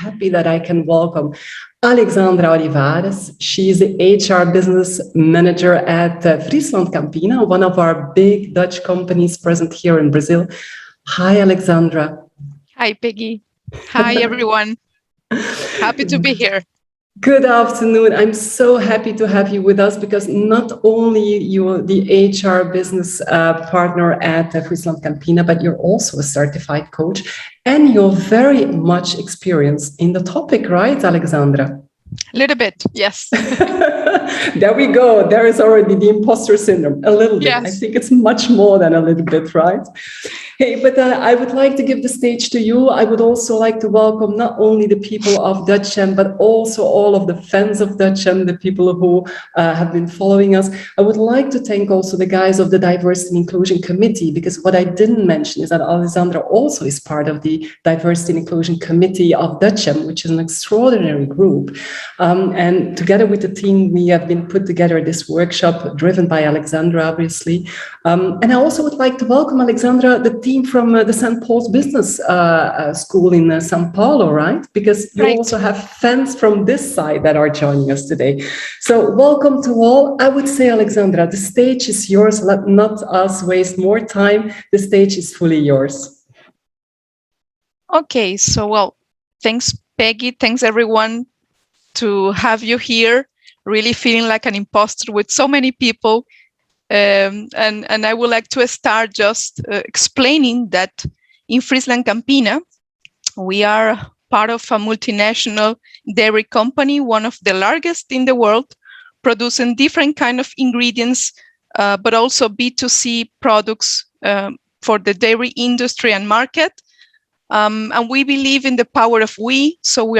happy that I can welcome Alexandra Olivares. She is the HR business manager at Friesland Campina, one of our big Dutch companies present here in Brazil. Hi, Alexandra. Hi, Peggy. Hi, everyone. Happy to be here. Good afternoon. I'm so happy to have you with us because not only you're the HR business partner at Friesland Campina, but you're also a certified coach and you're very much experienced in the topic, right, Alexandra? A little bit, yes. There we go. There is already the imposter syndrome. A little bit. Yes. I think it's much more than a little bit, right? Hey, but I would like to give the stage to you. I would also like to welcome not only the people of Dutcham, but also all of the fans of Dutcham, the people who have been following us. I would like to thank also the guys of the Diversity Inclusion Committee, because what I didn't mention is that Alexandra also is part of the Diversity Inclusion Committee of Dutcham, which is an extraordinary group. And together with the team, we have been put together this workshop driven by Alexandra, obviously. And I also would like to welcome Alexandra, the team from the St. Paul's Business School in São Paulo, right? Because you also have fans from this side that are joining us today. So welcome to all. I would say, Alexandra, the stage is yours. Let not us waste more time. The stage is fully yours. Okay, so well, thanks, Peggy. Thanks, everyone, to have you here. Really feeling like an imposter with so many people. And I would like to start just explaining that in Friesland Campina, we are part of a multinational dairy company, one of the largest in the world, producing different kind of ingredients, but also B2C products for the dairy industry and market. And we believe in the power of we, so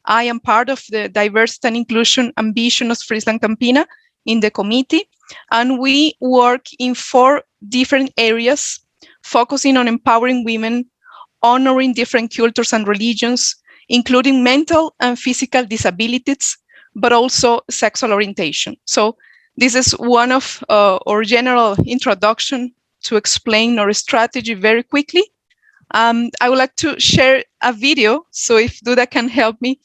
I am part of the diversity and inclusion ambition of Friesland Campina in the committee. And we work in 4 different areas, focusing on empowering women, honoring different cultures and religions, including mental and physical disabilities, but also sexual orientation. So this is one of our general introduction to explain our strategy very quickly. I would like to share a video, so if Duda can help me,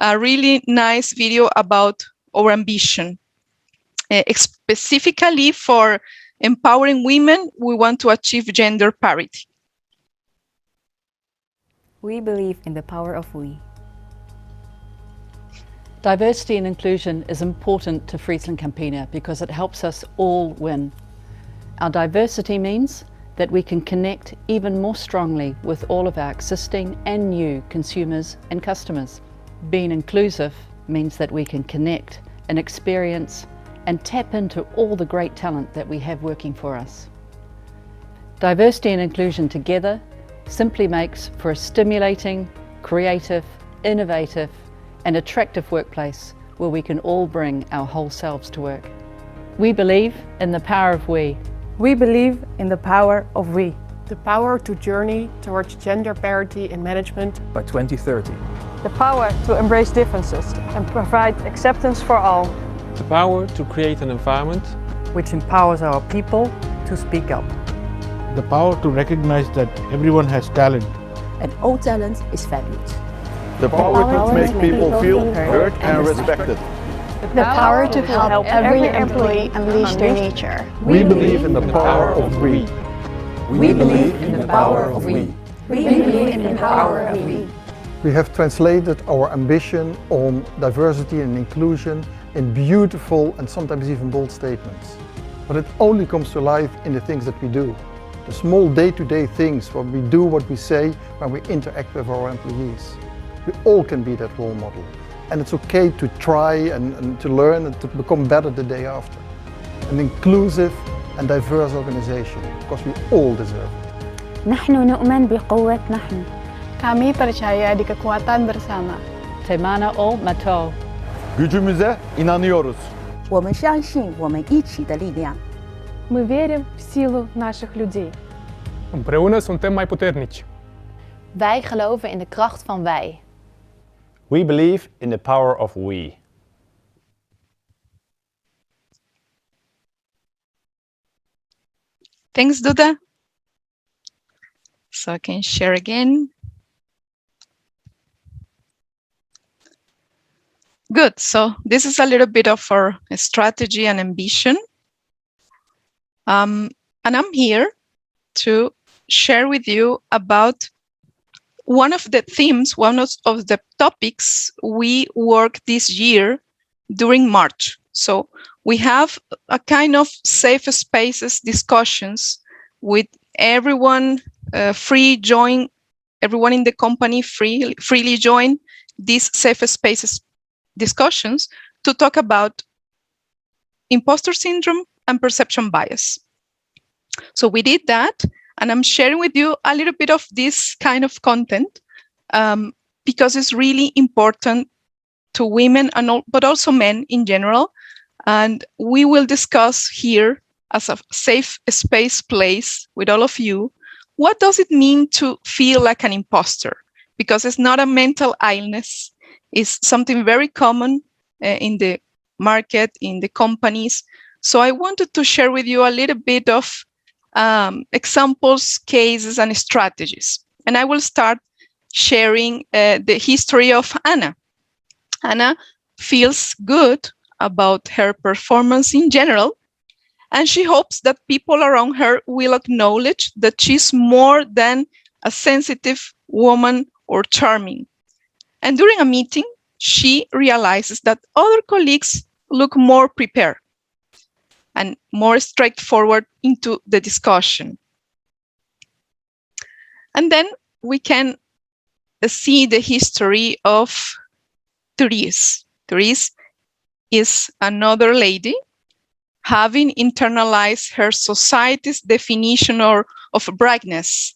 a really nice video about our ambition. Specifically for empowering women, we want to achieve gender parity. We believe in the power of we. Diversity and inclusion is important to Friesland Campina because it helps us all win. Our diversity means that we can connect even more strongly with all of our existing and new consumers and customers. Being inclusive means that we can connect and experience and tap into all the great talent that we have working for us. Diversity and inclusion together simply makes for a stimulating, creative, innovative and attractive workplace where we can all bring our whole selves to work. We believe in the power of we. We believe in the power of we. The power to journey towards gender parity in management by 2030. The power to embrace differences and provide acceptance for all. The power to create an environment which empowers our people to speak up. The power to recognize that everyone has talent. And all talent is valued. The power to make people feel heard and respected. The power to help every employee unleash their nature. We believe in the power of we. We believe in the power of we. We believe in the power of we. We have translated our ambition on diversity and inclusion in beautiful and sometimes even bold statements. But it only comes to life in the things that we do. The small day-to-day things, what we do, what we say, when we interact with our employees. We all can be that role model. And it's okay to try and to learn and to become better the day after. An inclusive and diverse organization, because we all deserve it. نحن نؤمن بقوة نحن. Kami percaya di kekuatan bersama. Temana o mato. Gücümüze inanıyoruz. 我们相信我们一起的力量。 Мы верим в силу наших людей. Împreună suntem mai puternici. Wij geloven in de kracht van wij. We believe in the power of we. Thanks, Duda. So I can share again. Good. So this is a little bit of our strategy and ambition. And I'm here to share with you about one of the themes, one of the topics we worked this year during March. So we have a kind of safe spaces discussions with everyone everyone in the company freely join these safe spaces discussions to talk about imposter syndrome and perception bias. So we did that, and I'm sharing with you a little bit of this kind of content because it's really important to women but also men in general. And we will discuss here as a safe space place with all of you, what does it mean to feel like an imposter? Because it's not a mental illness. It's something very common in the market, in the companies. So I wanted to share with you a little bit of examples, cases, and strategies. And I will start sharing the history of Anna. Anna feels good about her performance in general, and she hopes that people around her will acknowledge that she's more than a sensitive woman or charming. And during a meeting, she realizes that other colleagues look more prepared and more straightforward into the discussion. And then we can see the history of Therese. Therese is another lady having internalized her society's definition of brightness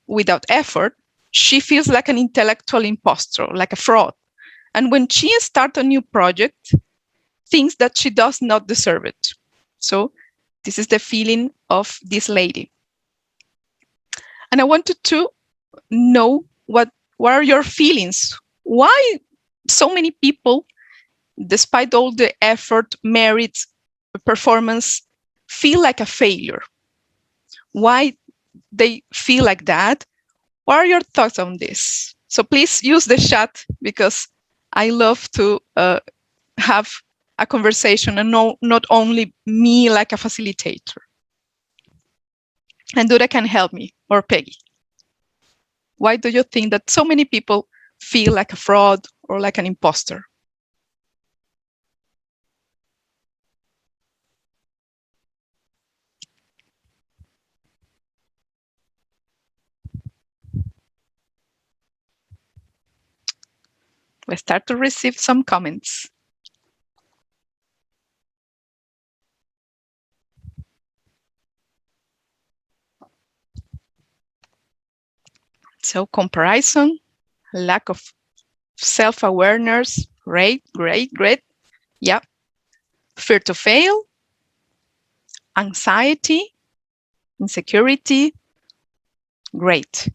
without effort. She feels like an intellectual imposter, like a fraud. And when she starts a new project, thinks that she does not deserve it. So this is the feeling of this lady. And I wanted to know what are your feelings? Why so many people, despite all the effort, merit, performance, feel like a failure? Why they feel like that? What are your thoughts on this? So please use the chat, because I love to have a conversation and not only me like a facilitator. And Dura can help me, or Peggy. Why do you think that so many people feel like a fraud or like an imposter? We start to receive some comments. So comparison, lack of self-awareness, great. Yeah. Fear to fail, anxiety, insecurity, great.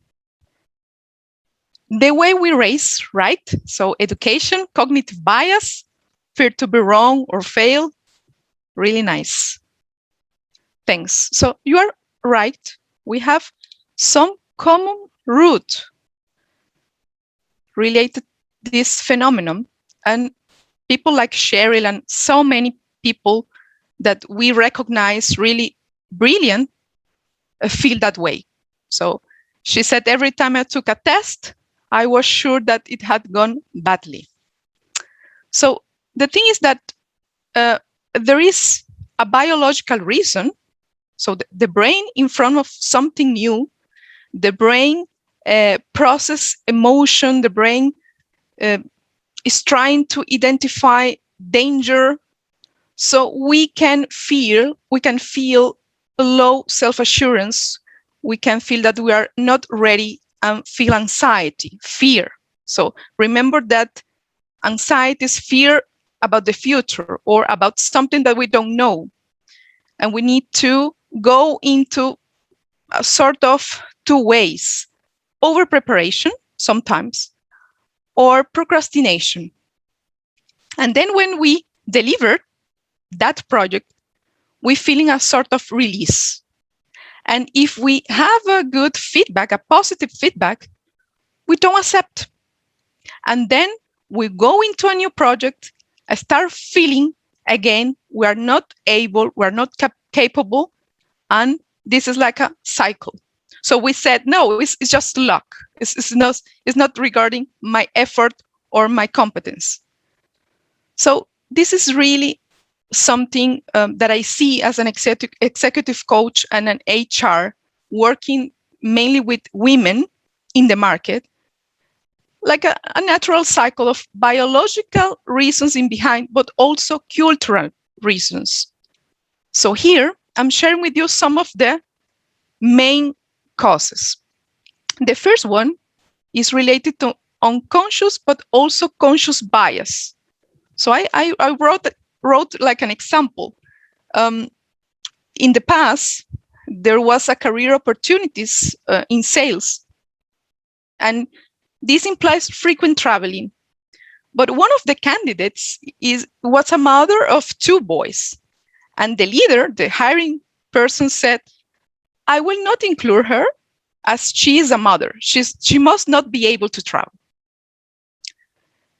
The way we raise, right? So education, cognitive bias, fear to be wrong or fail, really nice. Thanks. So you are right. We have some common root related to this phenomenon, and people like Cheryl and so many people that we recognize really brilliant feel that way. So she said, every time I took a test, I was sure that it had gone badly. So the thing is that there is a biological reason. So the brain, in front of something new, the brain process emotion, the brain is trying to identify danger. So we can feel low self-assurance. We can feel that we are not ready and feel anxiety, fear. So remember that anxiety is fear about the future or about something that we don't know. And we need to go into a sort of two ways: over preparation sometimes, or procrastination. And then when we deliver that project, we're feeling a sort of release. And if we have a good feedback, a positive feedback, we don't accept. And then we go into a new project, I start feeling again, we are not able, we are not capable, and this is like a cycle. So we said, no, it's just luck. It's not regarding my effort or my competence. So this is really something that I see as an executive coach and an HR working mainly with women in the market, like a natural cycle of biological reasons in behind, but also cultural reasons. So here, I'm sharing with you some of the main causes. The first one is related to unconscious, but also conscious bias. So I wrote like an example. In the past, there was a career opportunities in sales, and this implies frequent traveling. But one of the candidates was a mother of 2 boys. And the leader, the hiring person, said, I will not include her as she is a mother. She must not be able to travel.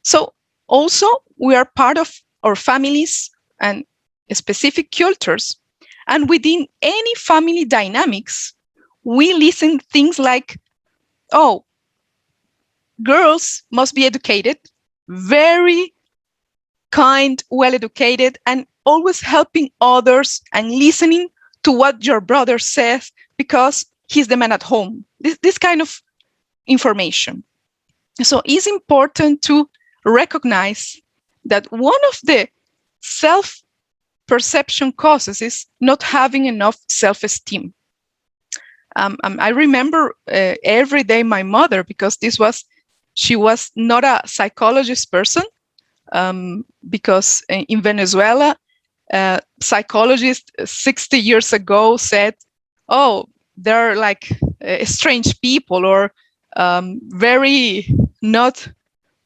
So also, we are part of our families and specific cultures. And within any family dynamics, we listen things like, oh, girls must be educated, very kind, well-educated, and always helping others and listening to what your brother says because he's the man at home. This kind of information. So it's important to recognize that one of the self-perception causes is not having enough self-esteem. I remember every day my mother, because she was not a psychologist person, because in Venezuela, psychologists 60 years ago said, oh, they're like strange people or very not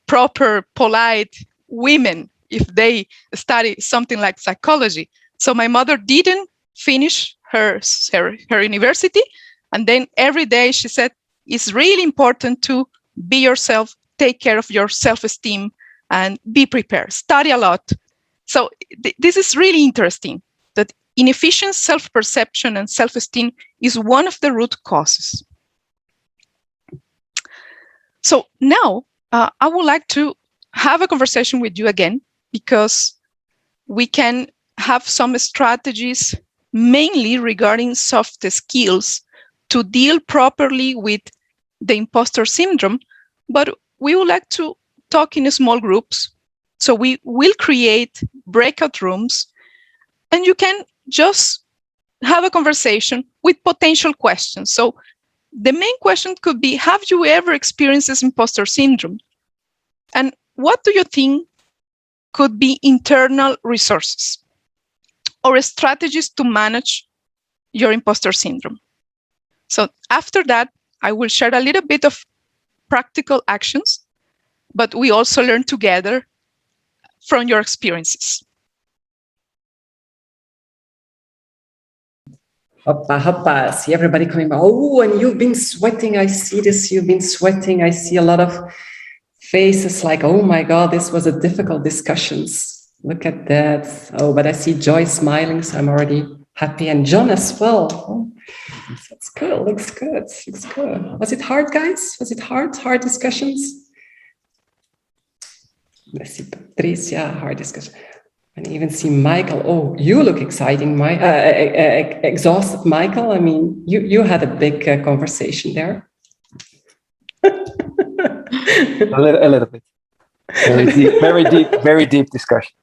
proper, polite women if they study something like psychology. So my mother didn't finish her university. And then every day she said, it's really important to be yourself, take care of your self-esteem, and be prepared, study a lot. So this is really interesting, that inefficient self-perception and self-esteem is one of the root causes. So now I would like to have a conversation with you again, because we can have some strategies mainly regarding soft skills to deal properly with the imposter syndrome, but we would like to talk in small groups. So we will create breakout rooms, and you can just have a conversation with potential questions. So the main question could be, have you ever experienced this imposter syndrome? And what do you think could be internal resources or strategies to manage your imposter syndrome? So after that, I will share a little bit of practical actions, but we also learn together from your experiences. Hoppa, hoppa. See everybody coming back. Oh, and you've been sweating. I see this. You've been sweating. I see a lot of faces like, oh my God, this was a difficult discussions. Look at that. Oh, but I see Joy smiling, so I'm already happy. And John as well. Oh, that's good. Looks good. Looks good. Was it hard, guys? Was it hard? Hard discussions? I see Patricia, hard discussion. And even see Michael. Oh, you look exciting, exhausted, Michael. I mean, you had a big conversation there. a little bit. Very deep discussion.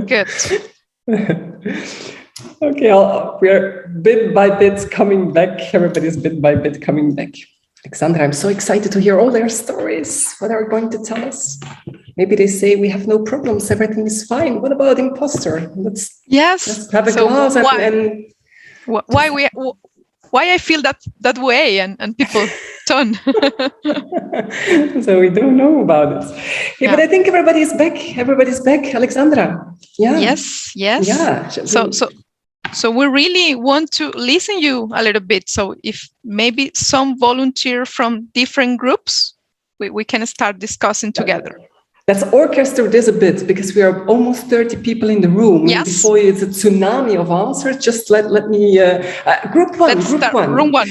Good. Okay, we're bit by bit coming back. Everybody's bit by bit coming back. Alexandra, I'm so excited to hear all their stories. What are they going to tell us? Maybe they say we have no problems, everything is fine. What about imposter? Let's have a glass and why I feel that way and people don't. So we don't know about it. Yeah, but I think everybody's back. Everybody's back. Alexandra. Yeah. Yes. Yeah. So we really want to listen you a little bit. So if maybe some volunteer from different groups we can start discussing together. Let's orchestrate this a bit, because we are almost 30 people in the room. Yes. And before it's a tsunami of answers, just let me, group one, Let's start. Room one.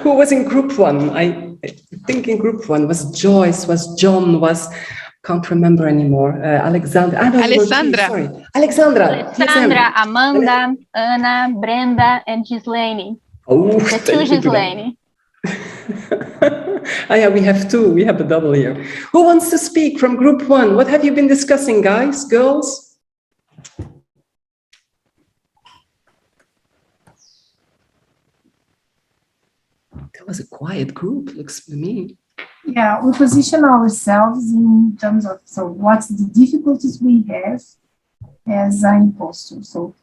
Who was in group one? I think in group one was Joyce, was John, was, can't remember anymore. Alexandra. No, Alexandra. Sorry. Alexandra. Alexandra, Amanda, Ana, Brenda, and Gislaine. Oh, The two Gislaine. Oh, yeah, we have two. We have a double here. Who wants to speak from group one? What have you been discussing, guys, girls? That was a quiet group, looks to me. Yeah, we position ourselves in terms of, so what's the difficulties we have as an imposter. So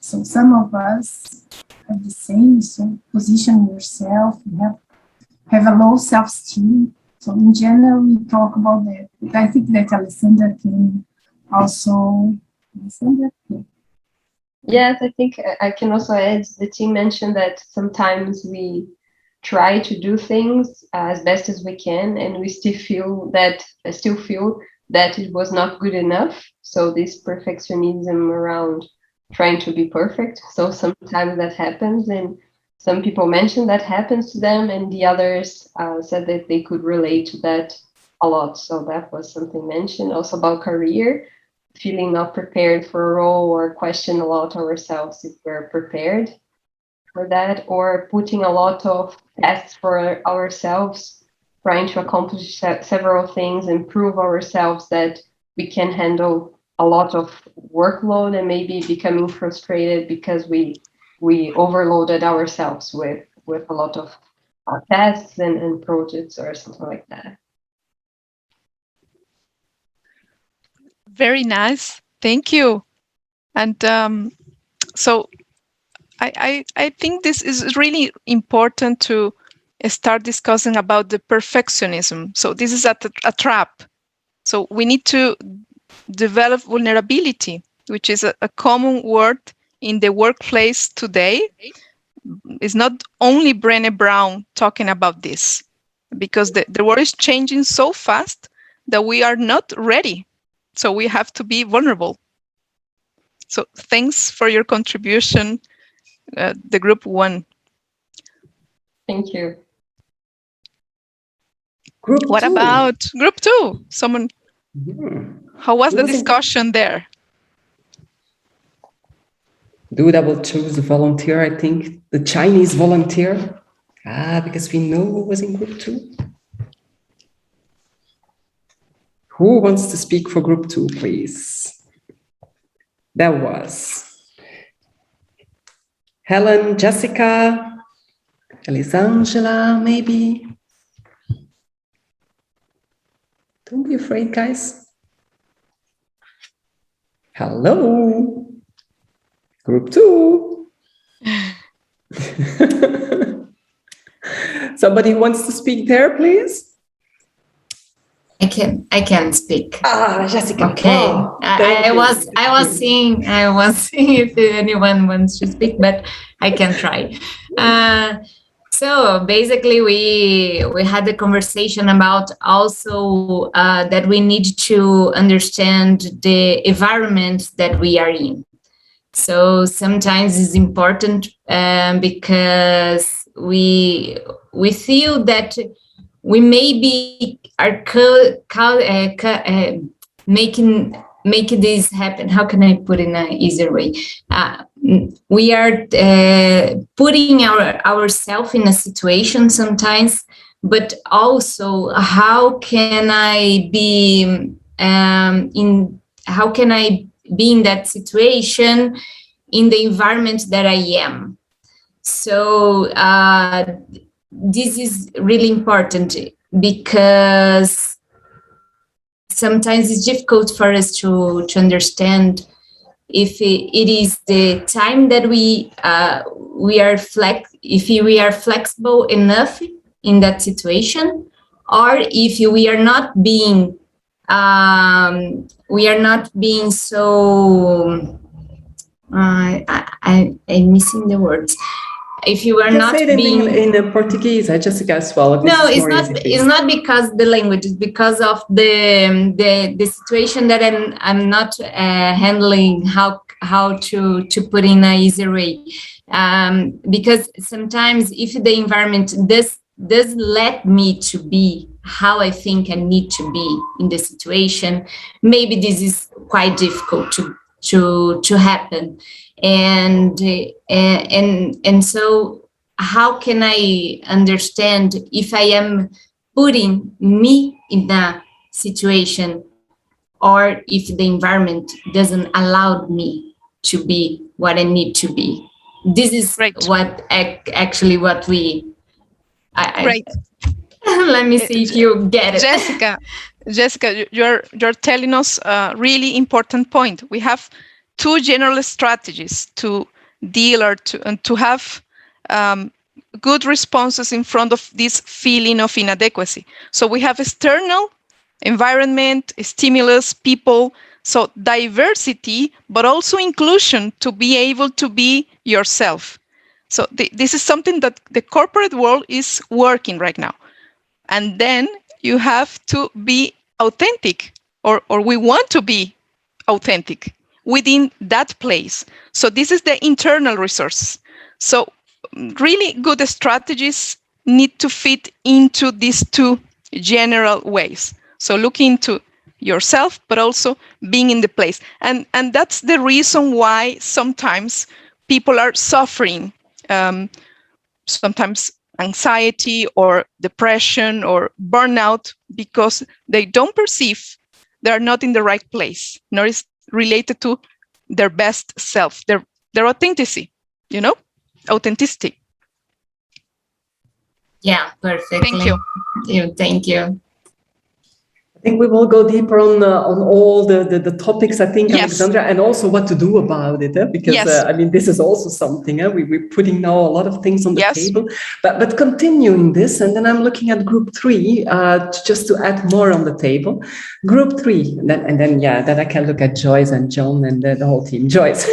some of us have the same, so position yourself, you have a low self-esteem. So in general, we talk about that. But I think that Alexandra can also, Yes, I think I can also add, the team mentioned that sometimes we try to do things as best as we can, and we still feel that it was not good enough. So this perfectionism around trying to be perfect. So sometimes that happens, and some people mentioned that happens to them, and the others said that they could relate to that a lot. So that was something mentioned. Also about career, feeling not prepared for a role, or question a lot ourselves if we're prepared for that, or putting a lot of tests for ourselves, trying to accomplish several things and prove ourselves that we can handle a lot of workload, and maybe becoming frustrated because we overloaded ourselves with a lot of tests and projects or something like that. Very nice. Thank you. And so I think this is really important to start discussing about the perfectionism. So this is a trap. So we need to develop vulnerability, which is a common word in the workplace today. It's not only Brené Brown talking about this, because the world is changing so fast that we are not ready. So we have to be vulnerable. So thanks for your contribution, the group one. Thank you. What about group two? Someone, how was the discussion there? Dude, I will choose the volunteer, I think. The Chinese volunteer. Because we know who was in group two. Who wants to speak for group two, please? That was Helen, Jessica, Alexandra, maybe. Don't be afraid, guys. Hello. Group two. Somebody wants to speak there, please? I can speak. Jessica. Okay. I was seeing if anyone wants to speak, but I can try. So basically we had a conversation about also that we need to understand the environment that we are in. So sometimes it's important because we feel that we maybe are making this happen. How can I put it in an easier way? We are putting ourselves in a situation sometimes, but also how can I be in that situation in the environment that I am. So this is really important because sometimes it's difficult for us to understand if it is the time that we are flexible enough in that situation, or if we are not being so I'm missing the words. if you are you can not say it being in Portuguese, Jessica, as well. No, it's not because the language, it's because of the situation that I'm not handling how to put in an easier way. Because sometimes if the environment does let me to be how I think I need to be in the situation, maybe this is quite difficult to happen. And so how can I understand if I am putting me in a situation or if the environment doesn't allow me to be what I need to be? This is what actually what we... Great. Let me see if you get it. Jessica, you're telling us a really important point. We have two general strategies to deal and to have good responses in front of this feeling of inadequacy. So we have external environment, stimulus, people, so diversity, but also inclusion to be able to be yourself. So this is something that the corporate world is working right now. And then you have to be authentic, or we want to be authentic within that place. So this is the internal resources. So really good strategies need to fit into these two general ways. So look into yourself, but also being in the place. And that's the reason why sometimes people are suffering, sometimes anxiety or depression or burnout, because they don't perceive they're not in the right place, nor is related to their best self, their authenticity, authenticity. Yeah, perfectly. Thank you. Thank you. I think we will go deeper on all the topics, I think, yes. Alexandra, and also what to do about it, because yes. I mean, this is also something, we're putting now a lot of things on the table, but continuing this, and then I'm looking at group 3, just to add more on the table. Group 3, and then then I can look at Joyce and John and the whole team. Joyce.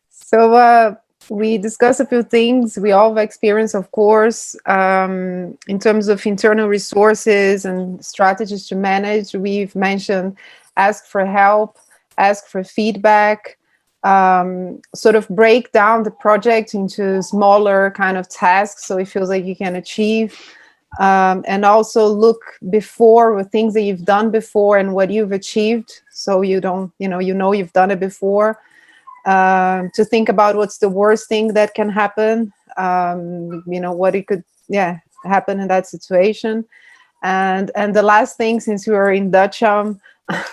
So we discussed a few things. We all have experience, of course, in terms of internal resources and strategies to manage. We've mentioned ask for help, ask for feedback, sort of break down the project into smaller kind of tasks so it feels like you can achieve. And also look before with things that you've done before and what you've achieved, so you don't, you've done it before. To think about what's the worst thing that can happen, what it could happen in that situation. And the last thing, since we are in Dutcham,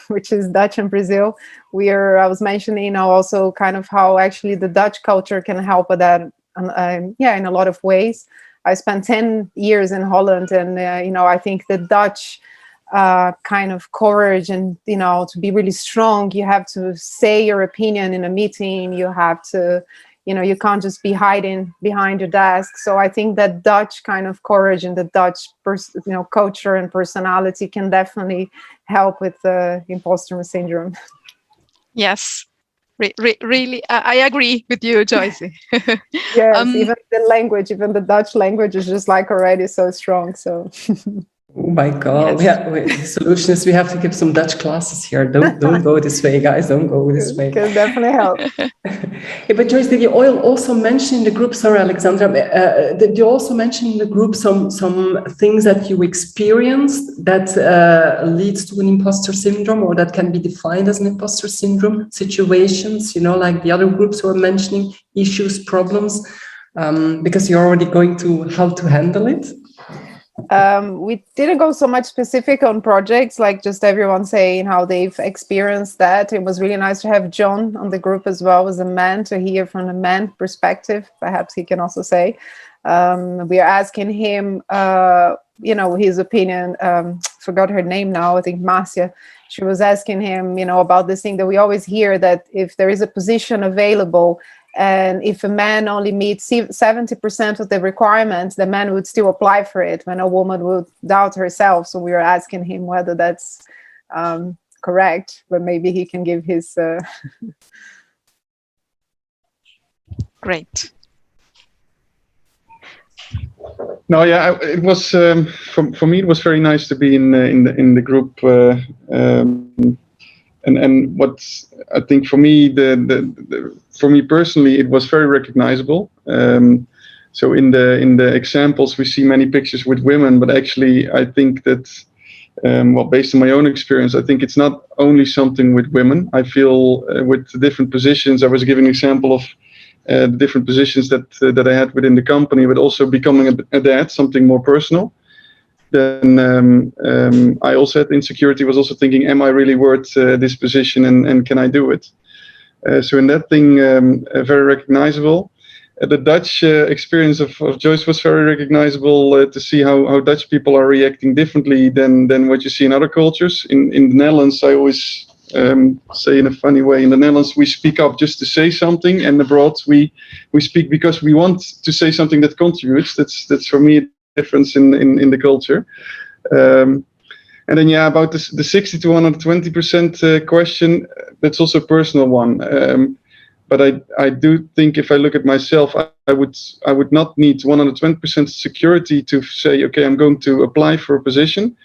which is Dutcham, Brazil, I was mentioning also kind of how actually the Dutch culture can help with that, in a lot of ways. I spent 10 years in Holland, and I think the Dutch kind of courage and to be really strong, you have to say your opinion in a meeting, you have to you can't just be hiding behind your desk. So I think that Dutch kind of courage and the Dutch culture and personality can definitely help with the imposter syndrome. Yes, really, I agree with you, Joyce. Yes, even the language, even the Dutch language is just like already so strong. So oh my God! Yes. The solution is we have to give some Dutch classes here. Don't go this way, guys. Don't go this way. Can definitely help. But Joyce, did you also mention in the group? Sorry, Alexandra. Did you also mention in the group some things that you experienced that leads to an imposter syndrome, or that can be defined as an imposter syndrome situations? Like the other groups were mentioning issues, problems, because you're already going to how to handle it. We didn't go so much specific on projects, like just everyone saying how they've experienced that. It was really nice to have John on the group as well as a man, to hear from a man perspective. Perhaps he can also say. We are asking him, his opinion. Forgot her name now. I think Marcia. She was asking him, about this thing that we always hear, that if there is a position available, and if a man only meets 70% of the requirements, the man would still apply for it when a woman would doubt herself. So we were asking him whether that's correct, but maybe he can give his... Great. No, yeah, it was for me. It was very nice to be in the group, and what I think for me, for me personally, it was very recognizable. So in the examples, we see many pictures with women, but actually, I think that. Well, based on my own experience, I think it's not only something with women. I feel with the different positions, I was giving an example of the different positions that I had within the company, but also becoming a dad, something more personal. Then I also had insecurity, was also thinking, am I really worth this position and can I do it? So in that thing, very recognizable. The Dutch experience of Joyce was very recognizable to see how Dutch people are reacting differently than what you see in other cultures. In the Netherlands, I always say in a funny way, in the Netherlands, we speak up just to say something, and abroad we speak because we want to say something that contributes. That's for me a difference in the culture. And then, yeah, about the 60 to 120% question, that's also a personal one. But I do think if I look at myself, I would not need 120% security to say, okay, I'm going to apply for a position.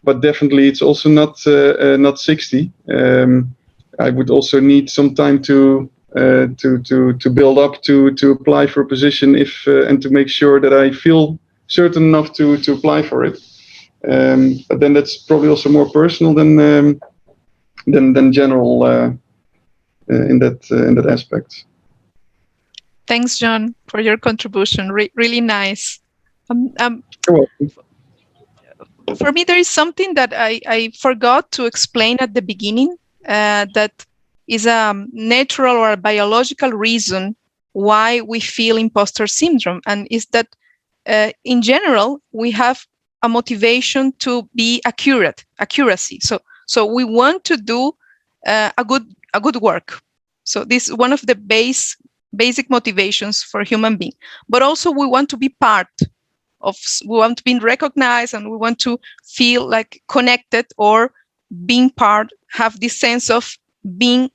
But definitely, it's also not 60. I would also need some time to build up to apply for a position and to make sure that I feel certain enough to apply for it. But then that's probably also more personal than general. In that aspect. Thanks, John, for your contribution. Really nice. You're welcome. For me, there is something that I forgot to explain at the beginning that is a natural or a biological reason why we feel imposter syndrome, and is that in general we have a motivation to be accuracy. So we want to do a good work. So this is one of the basic motivations for a human being. But also we want to be part of, we want to be recognized, and we want to feel like connected or being part, have this sense of being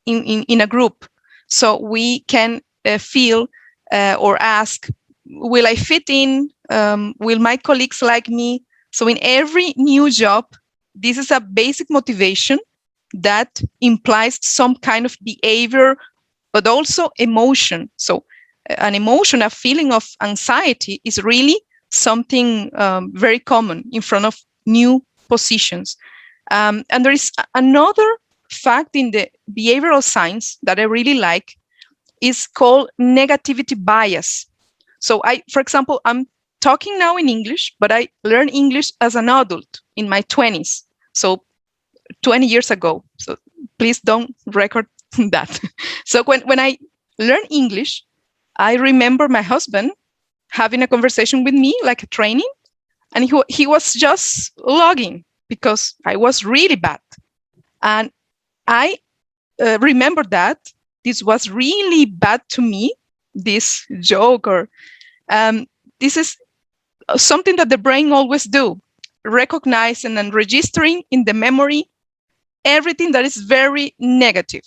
in a group. So we can feel or ask, will I fit in? Will my colleagues like me? So in every new job, this is a basic motivation that implies some kind of behavior, but also emotion. So an emotion, a feeling of anxiety is really something very common in front of new positions. And there is another fact in the behavioral science that I really like, is called negativity bias. So for example, I'm talking now in English, but I learned English as an adult in my 20s. So 20 years ago. So please don't record that. So when I learned English, I remember my husband having a conversation with me, like a training, and he was just logging because I was really bad. And I remember that this was really bad to me, this joke, or this is something that the brain always do, recognizing and registering in the memory everything that is very negative.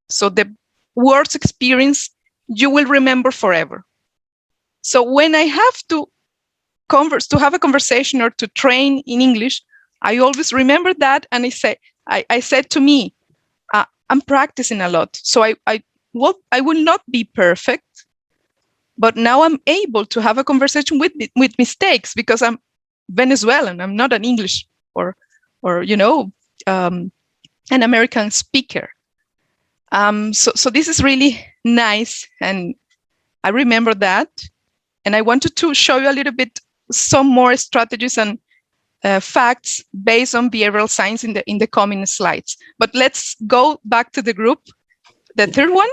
So the worst experience you will remember forever. So when I have to have a conversation or to train in English, I always remember that, and I said to me, I'm practicing a lot. So I will not be perfect, but now I'm able to have a conversation with mistakes because I'm Venezuelan. I'm not an English or an American speaker. So this is really nice, and I remember that, and I wanted to show you a little bit some more strategies and facts based on behavioral science in the coming slides. But let's go back to the group. The third one.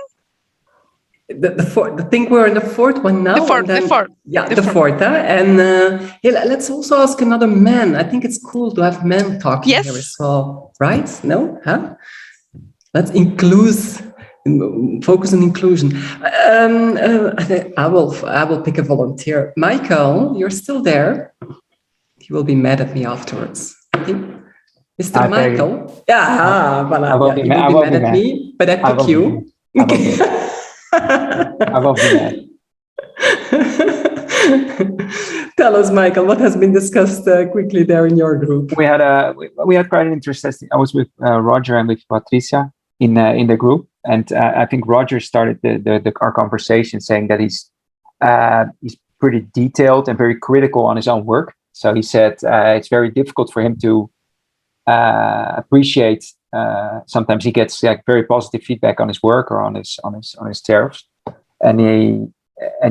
I think we're in the fourth one now. The fourth. Yeah, the fourth. And let's also ask another man. I think it's cool to have men talking here as well, right? No? Huh? Let's focus on inclusion. I will pick a volunteer. Michael, you're still there. He will be mad at me afterwards. Mr. Michael. Yeah, voilà. I will be mad at me, but I pick you. I will be mad. Tell us, Michael, what has been discussed quickly there in your group? We had quite an interesting. I was with Roger and with Patricia in the group, and I think Roger started our conversation saying that he's pretty detailed and very critical on his own work. So he said it's very difficult for him to appreciate. Sometimes he gets very positive feedback on his work or on his tariffs, and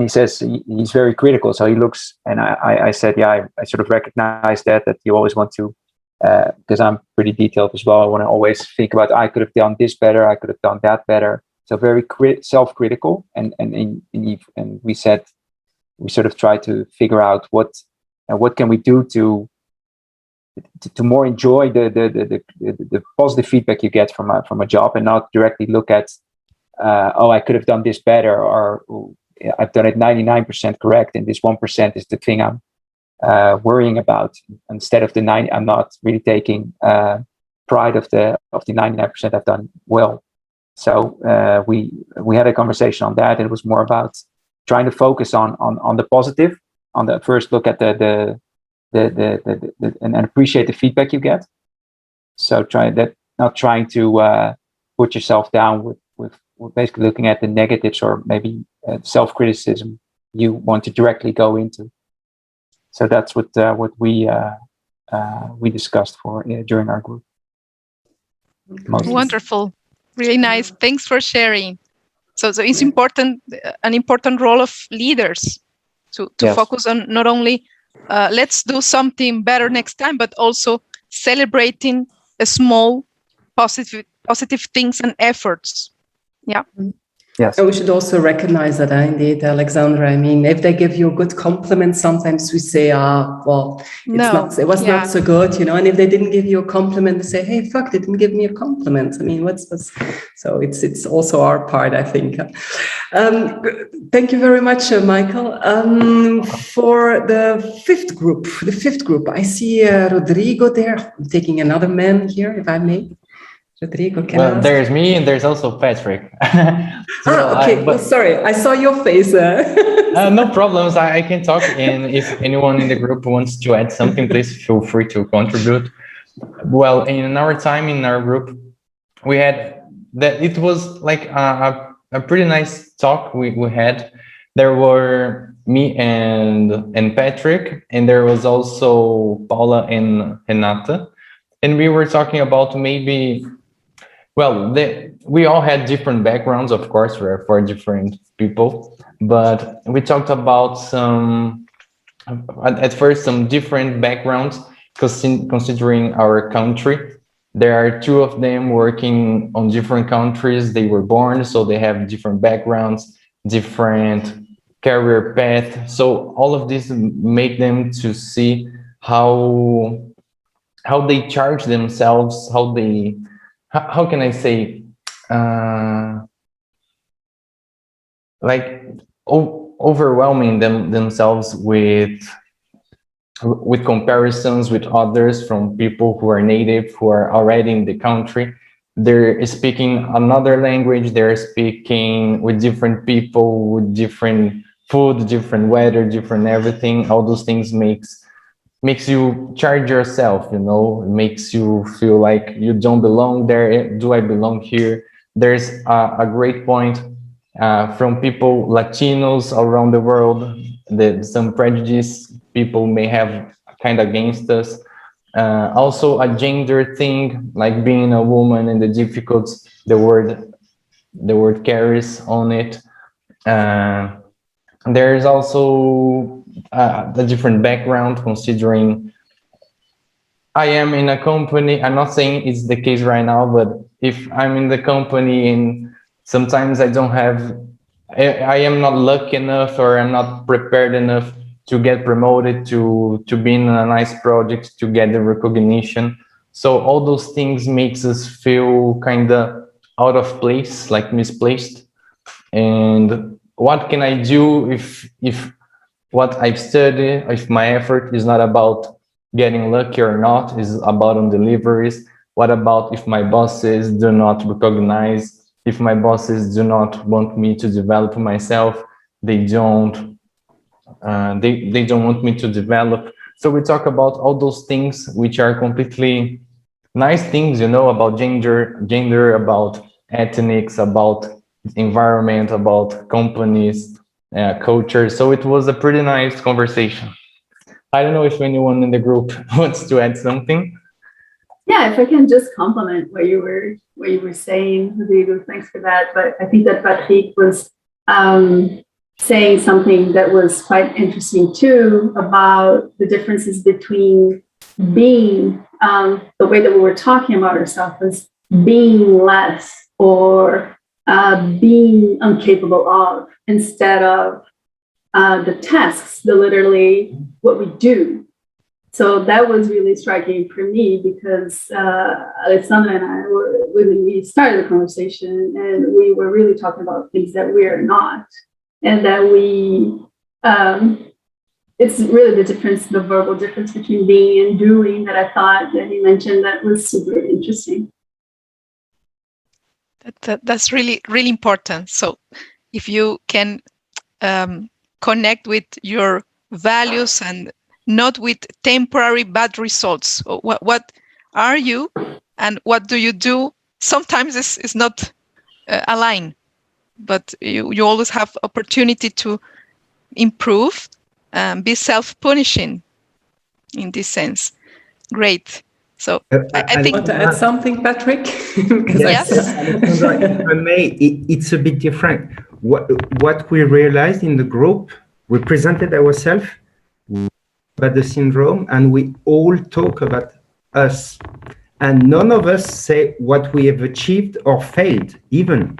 he says he's very critical. So he looks, and I said, yeah, I sort of recognize that you always want to, because I'm pretty detailed as well. I want to always think about, I could have done this better, I could have done that better. So very self-critical, and we said, we sort of try to figure out what can we do to more enjoy the positive feedback you get from a job, and not directly look at, I could have done this better, or I've done it 99% correct, and this 1% is the thing I'm worrying about. Instead of the 90, I'm not really taking pride of the 99% I've done well. So we had a conversation on that. It was more about trying to focus on the positive, on the first look at the and appreciate the feedback you get. So not trying to put yourself down with basically looking at the negatives, or maybe self-criticism you want to directly go into. So that's what we discussed during our group. Wonderful, really nice. Thanks for sharing. So it's important, an important role of leaders to Yes. focus on not only let's do something better next time, but also celebrating a small positive things and efforts. Yeah. Yes. And we should also recognize that, indeed, Alexandra. I mean, if they give you a good compliment, sometimes we say, well, it was not so good, And if they didn't give you a compliment, they say, hey, fuck, they didn't give me a compliment. I mean, so it's also our part, I think. Thank you very much, Michael. For the fifth group, I see Rodrigo there. I'm taking another man here, if I may. Rodrigo, well, there's me and there's also Patrick. Okay. Sorry, I saw your face. No problems. I can talk, and if anyone in the group wants to add something, please feel free to contribute. Well, in our time in our group, we had that. It was like a pretty nice talk we had. There were me and Patrick, and there was also Paula and Renata, and we were talking about maybe. Well, we all had different backgrounds, of course, we're for different people, but we talked about at first some different backgrounds, considering our country. There are two of them working on different countries. They were born, so they have different backgrounds, different career path. So all of this make them to see how they charge themselves, how can I say, like overwhelming themselves with comparisons with others, from people who are native, who are already in the country. They're speaking another language, they're speaking with different people, with different food, different weather, different everything. All those things makes you charge yourself, it makes you feel like you don't belong there. Do I belong here? There's a great point from people, Latinos around the world, that some prejudice people may have kind of against us. Also a gender thing, like being a woman and the difficulties the word carries on it. There's also a different background, considering I am in a company. I'm not saying it's the case right now, but if I'm in the company and sometimes I am not lucky enough, or I'm not prepared enough to get promoted, to be in a nice project, to get the recognition. So all those things makes us feel kind of out of place, like misplaced. And what can I do if what I've studied, if my effort is not about getting lucky or not, is about on deliveries? What about if my bosses do not recognize, if my bosses do not want me to develop myself, they don't They don't want me to develop. So we talk about all those things which are completely nice things, you know, about gender, about ethnics, about environment, about companies, culture. So it was a pretty nice conversation. I don't know if anyone in the group wants to add something. Yeah, if I can just compliment what you were saying, Rodrigo, thanks for that. But I think that Patrick was saying something that was quite interesting too about the differences between being the way that we were talking about ourselves as being less or being incapable of, instead of the tasks, literally what we do. So that was really striking for me because Alexandra and I when we started the conversation, and we were really talking about things that we are not, and that we, it's really the difference, the verbal difference between being and doing that I thought that he mentioned that was super interesting. That's really, really important. So if you can connect with your values and not with temporary bad results. What are you and what do you do? Sometimes it's not aligned, but you always have opportunity to improve and be self-punishing in this sense. Great. So I think... Want to add something, Patrick? Yes, Alexandra, if I may, it's a bit different. What we realized in the group, we presented ourselves about the syndrome, and we all talk about us, and none of us say what we have achieved or failed, even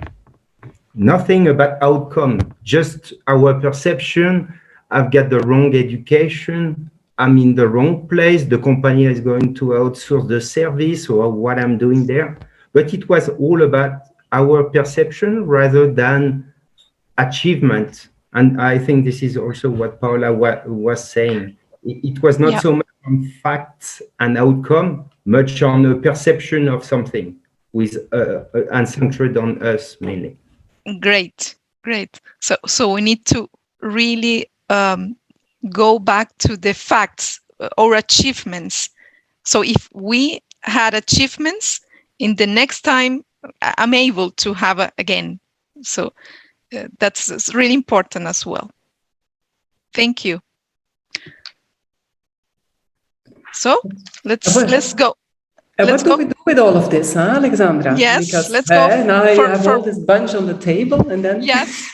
nothing about outcome, just our perception. I've got the wrong education, I'm in the wrong place, the company is going to outsource the service, or what I'm doing there. But it was all about our perception rather than achievement. And I think this is also what Paula was saying. It was not so much on facts and outcome, much on a perception of something, with and centered on us mainly. Great. So we need to really go back to the facts or achievements. So if we had achievements, in the next time I'm able to have again. So that's really important as well. Thank you. So let's go. What do we do with all of this, huh, Alexandra? Yes, because, let's go. Now you have all this bunch on the table, and then yes,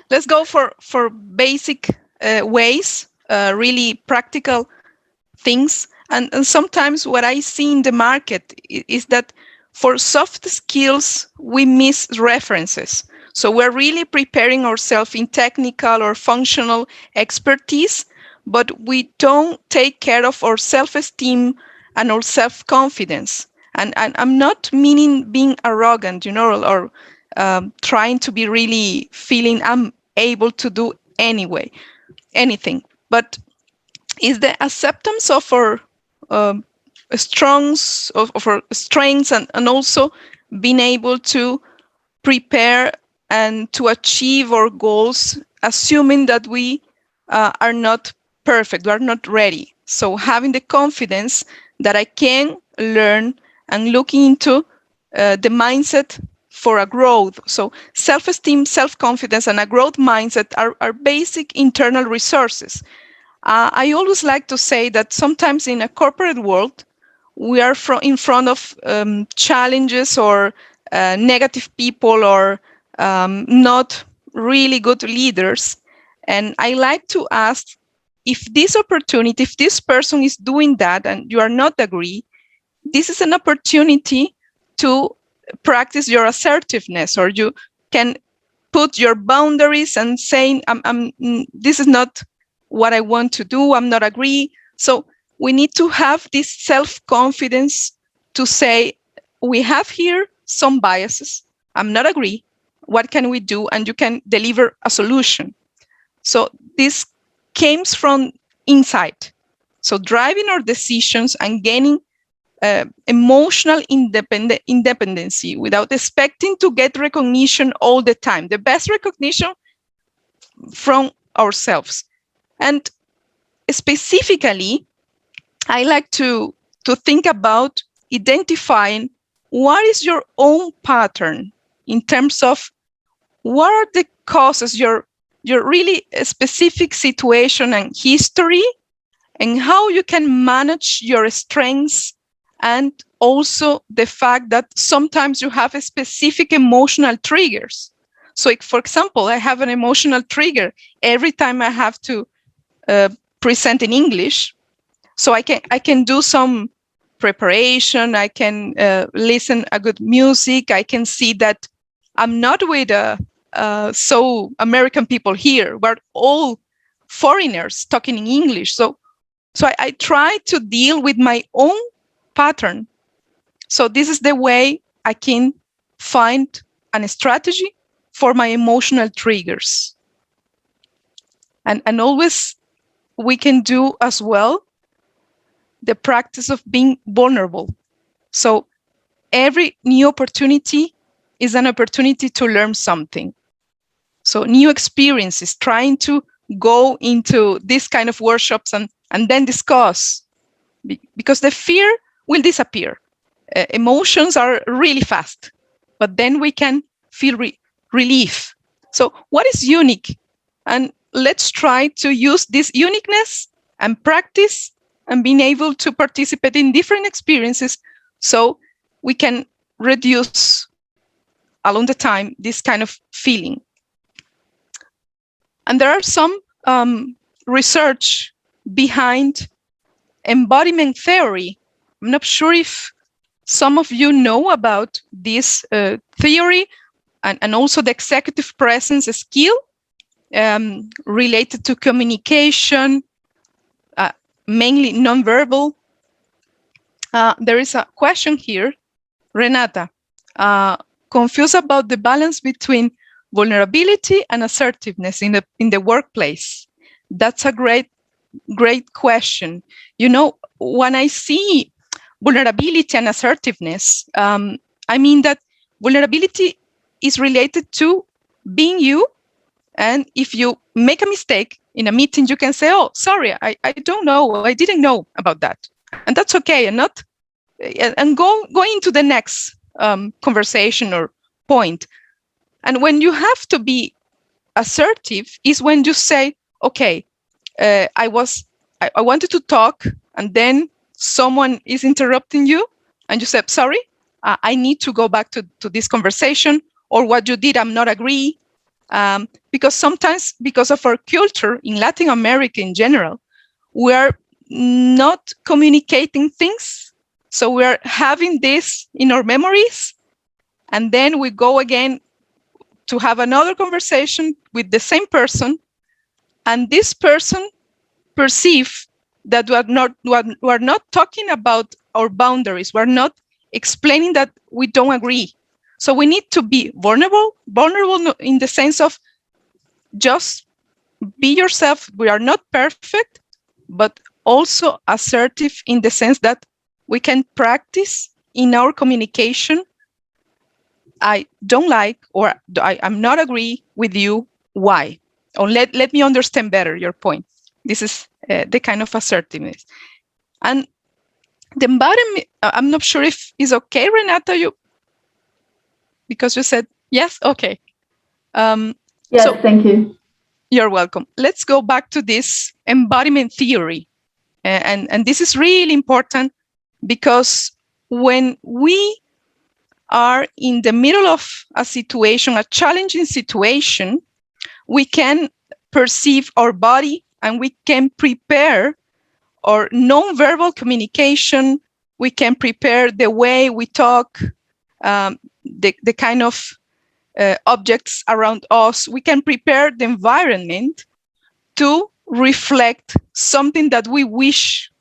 let's go for basic ways, really practical things. And sometimes what I see in the market is that for soft skills we miss references. So we're really preparing ourselves in technical or functional expertise, but we don't take care of our self-esteem and our self-confidence. And I'm not meaning being arrogant, or trying to be really feeling I'm able to do anything. But is the acceptance of our strengths, of our strengths, and also being able to prepare and to achieve our goals, assuming that we are not perfect, we are not ready. So having the confidence that I can learn and looking into the mindset for a growth. So self-esteem, self-confidence, and a growth mindset are basic internal resources. I always like to say that sometimes in a corporate world, we are in front of challenges or negative people or not really good leaders. And I like to ask, if this opportunity, if this person is doing that and you are not agree, this is an opportunity to practice your assertiveness, or you can put your boundaries and saying, this is not what I want to do, I'm not agree. So we need to have this self-confidence to say, we have here some biases, I'm not agree, what can we do? And you can deliver a solution. So this came from inside. So driving our decisions and gaining emotional independency without expecting to get recognition all the time. The best recognition from ourselves. And specifically, I like to think about identifying what is your own pattern in terms of what are the causes, your really specific situation and history, and how you can manage your strengths, and also the fact that sometimes you have a specific emotional triggers. So, for example, I have an emotional trigger every time I have to present in English. So I can do some preparation. I can listen a good music. I can see that I'm not with so American people here. We're all foreigners talking in English. So I try to deal with my own pattern. So this is the way I can find a strategy for my emotional triggers. And always we can do as well the practice of being vulnerable. So every new opportunity is an opportunity to learn something. So new experiences, trying to go into this kind of workshops and then discuss, because the fear will disappear. Emotions are really fast, but then we can feel relief. So what is unique? And let's try to use this uniqueness and practice and being able to participate in different experiences so we can reduce along the time this kind of feeling. And there are some research behind embodiment theory. I'm not sure if some of you know about this theory, and also the executive presence skill related to communication, mainly nonverbal. There is a question here, Renata, confused about the balance between vulnerability and assertiveness in the workplace. That's a great question. You know, when I see vulnerability and assertiveness, I mean that vulnerability is related to being you. And if you make a mistake in a meeting, you can say, oh, sorry, I don't know, I didn't know about that. And that's okay, and go into the next conversation or point. And when you have to be assertive is when you say, okay, I wanted to talk, and then someone is interrupting you, and you say, sorry, I need to go back to this conversation, or what you did, I'm not agree. Because sometimes, because of our culture in Latin America in general, we are not communicating things. So we are having this in our memories, and then we go again to have another conversation with the same person, and this person perceives that we're not talking about our boundaries. We're not explaining that we don't agree. So we need to be vulnerable in the sense of just be yourself. We are not perfect, but also assertive in the sense that we can practice in our communication. I don't like, or I'm not agree with you. Why? Or let me understand better your point. This is the kind of assertiveness. And the embodiment, I'm not sure if it's okay, Renata, because you said yes. Okay. Yes, so, thank you. You're welcome. Let's go back to this embodiment theory. And this is really important, because when we are in the middle of a situation, a challenging situation, we can perceive our body, and we can prepare our non-verbal communication. We can prepare the way we talk, the kind of objects around us. We can prepare the environment to reflect something that we wish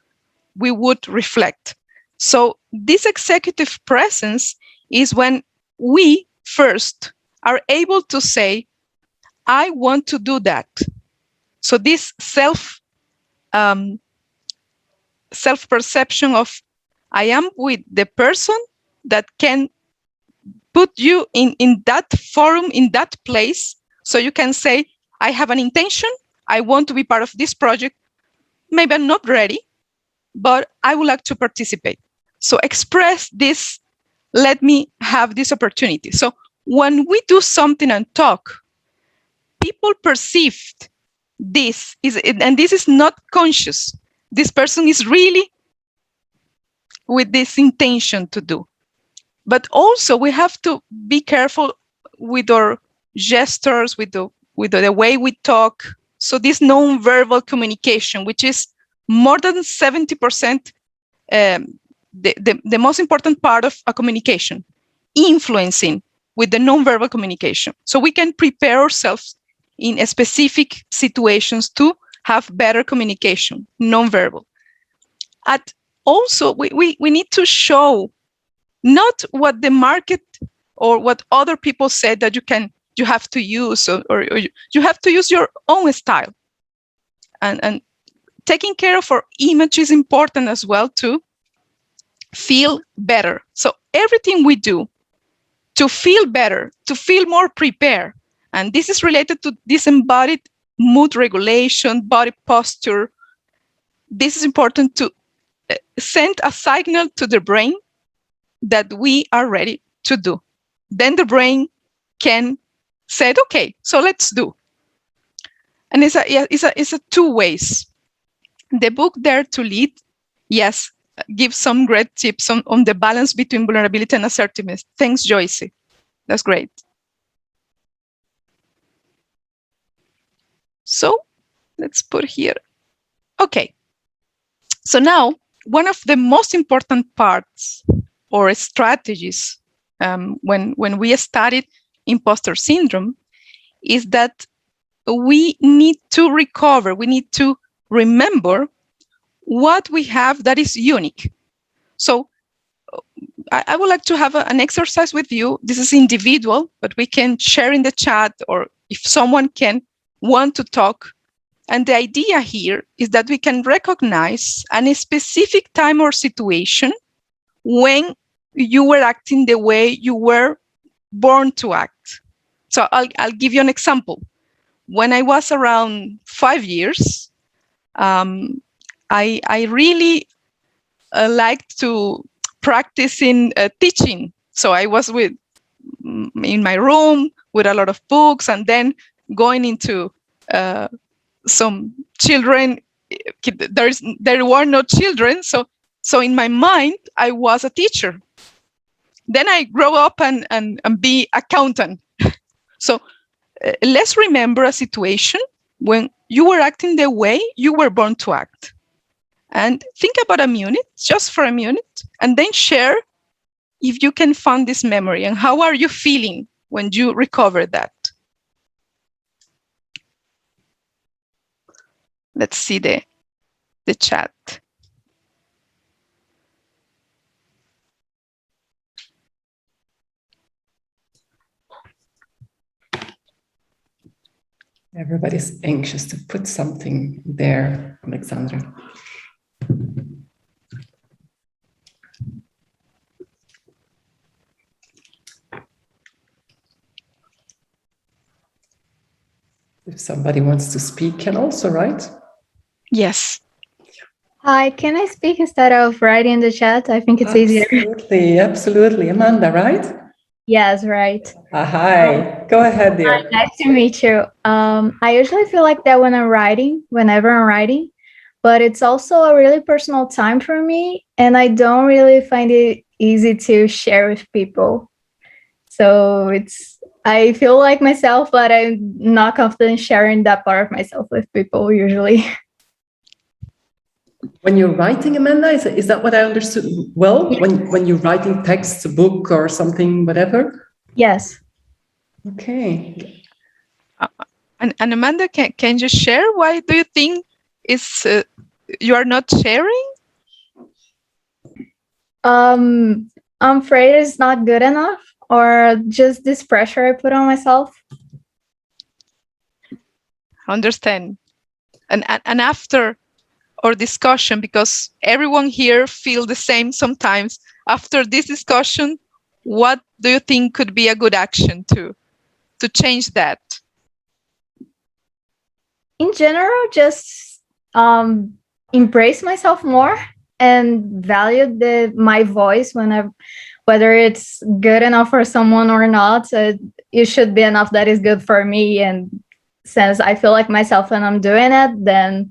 we would reflect. So this executive presence is when we first are able to say, I want to do that. So this self-perception of I am with the person that can put you in that forum, in that place. So you can say, I have an intention, I want to be part of this project. Maybe I'm not ready, but I would like to participate. So express this, let me have this opportunity. So when we do something and talk, people perceive this, and this is not conscious. This person is really with this intention to do. But also we have to be careful with our gestures, with the way we talk. So this non-verbal communication, which is more than 70%, the most important part of a communication, influencing with the non-verbal communication. So we can prepare ourselves in specific situations to have better communication, non-verbal. Also, we need to show not what the market or what other people said that you have to use, or you have to use your own style. And taking care of our image is important as well to feel better. So everything we do to feel better, to feel more prepared, and this is related to disembodied mood regulation, body posture. This is important to send a signal to the brain that we are ready to do. Then the brain can say, okay, so let's do. And it's a two ways. The book Dare to Lead, yes, gives some great tips on the balance between vulnerability and assertiveness. Thanks, Joyce. That's great. So let's put here. Okay. So now, one of the most important parts or strategies when we studied imposter syndrome is that we need to recover, we need to remember what we have that is unique. So I would like to have an exercise with you. This is individual, but we can share in the chat, or if someone want to talk. And the idea here is that we can recognize a specific time or situation when you were acting the way you were born to act. So I'll give you an example. When I was around 5 years, I really liked to practice in teaching. So I was in my room with a lot of books, and then going into some children. There were no children, so in my mind I was a teacher. Then I grow up and be accountant. So let's remember a situation when you were acting the way you were born to act, and think about a minute, just for a minute, and then share if you can find this memory and how are you feeling when you recover that. Let's see the chat. Everybody's anxious to put something there, Alexandra. If somebody wants to speak, can also write. Yes. Hi, can I speak instead of writing in the chat? I think it's easier. Absolutely, absolutely. Amanda, right? Yes, right. Hi, go ahead, dear. Hi, nice to meet you. I usually feel like that when I'm writing, whenever I'm writing, but it's also a really personal time for me, and I don't really find it easy to share with people. So I feel like myself, but I'm not confident sharing that part of myself with people usually. When you're writing, Amanda, is that what I understood well? Yes. When you're writing text, a book or something, whatever? Yes. Okay. And Amanda, can you share why do you think you are not sharing? I'm afraid it's not good enough, or just this pressure I put on myself. Understand. And after our discussion, because everyone here feels the same sometimes, after this discussion, what do you think could be a good action to change that? in general, just embrace myself more and value my voice whether it's good enough for someone or not. It should be enough that is good for me. And since I feel like myself and I'm doing it, then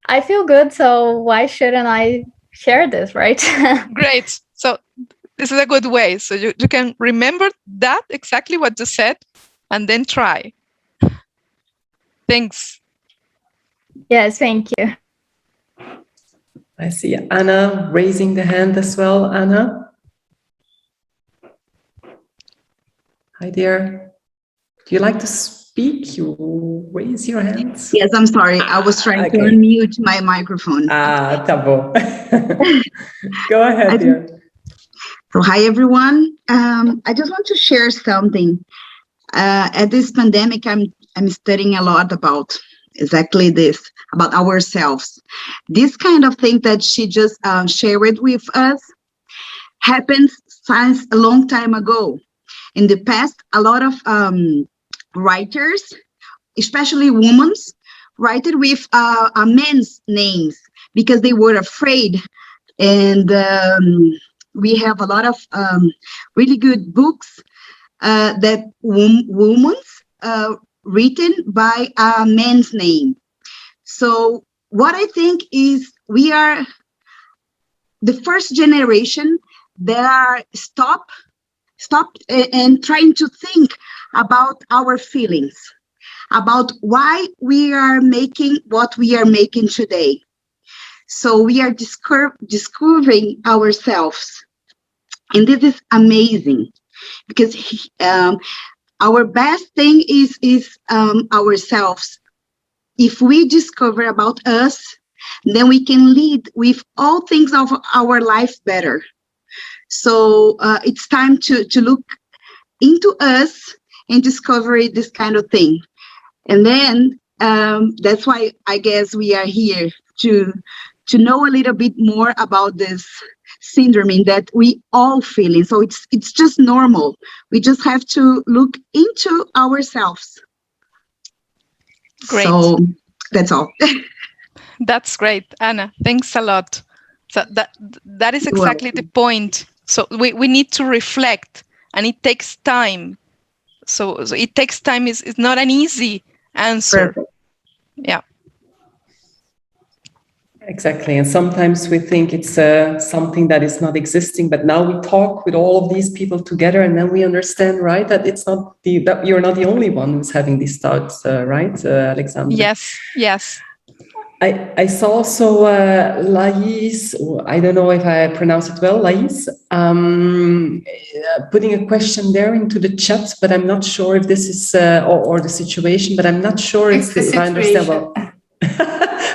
I feel good. So why shouldn't I share this, right? Great. So this is a good way. So you can remember that exactly what you said and then try. Thanks. Yes, thank you. I see Anna raising the hand as well. Anna? Hi there. Do you like to speak? You raise your hands. Yes, I'm sorry. I was trying to unmute my microphone. Tá bom. Go ahead, dear. So, hi, everyone. I just want to share something. At this pandemic, I'm studying a lot about exactly this, about ourselves. This kind of thing that she just shared with us happened since a long time ago. In the past, a lot of writers, especially women, wrote with men's names because they were afraid. And we have a lot of really good books that women written by a man's name. So what I think is we are the first generation that are stopped and trying to think about our feelings, about why we are making what we are making today. So we are discovering ourselves. And this is amazing because our best thing is ourselves. If we discover about us, then we can lead with all things of our life better. So it's time to look into us and discover this kind of thing. And then that's why I guess we are here to know a little bit more about this syndrome that we all feel. So it's just normal. We just have to look into ourselves. Great. So that's all. That's great, Anna. Thanks a lot. So that is exactly the point. So we need to reflect, and it takes time. So it takes time. It's not an easy answer. Perfect. Yeah. Exactly. And sometimes we think it's something that is not existing, but now we talk with all of these people together, and then we understand, right, that it's not that you're not the only one who's having these thoughts, right, Alexandra? Yes. Yes. I saw also Lais, I don't know if I pronounce it well, Lais, putting a question there into the chat, but I'm not sure if this is, or the situation, but I'm not sure if I understand well.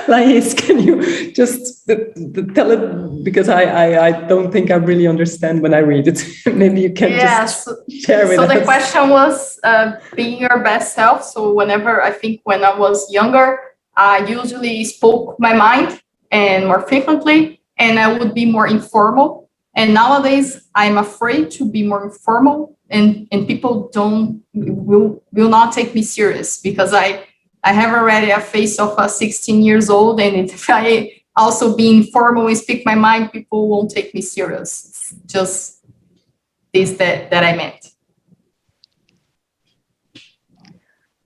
Lais, can you just tell it, because I don't think I really understand when I read it. Maybe you can just share with us. So the question was being your best self. So when I was younger, I usually spoke my mind and more frequently, and I would be more informal. And nowadays, I'm afraid to be more informal, and people will not take me serious because I have already a face of a 16 years old, and if I also be informal and speak my mind, people won't take me serious. It's just this that I meant.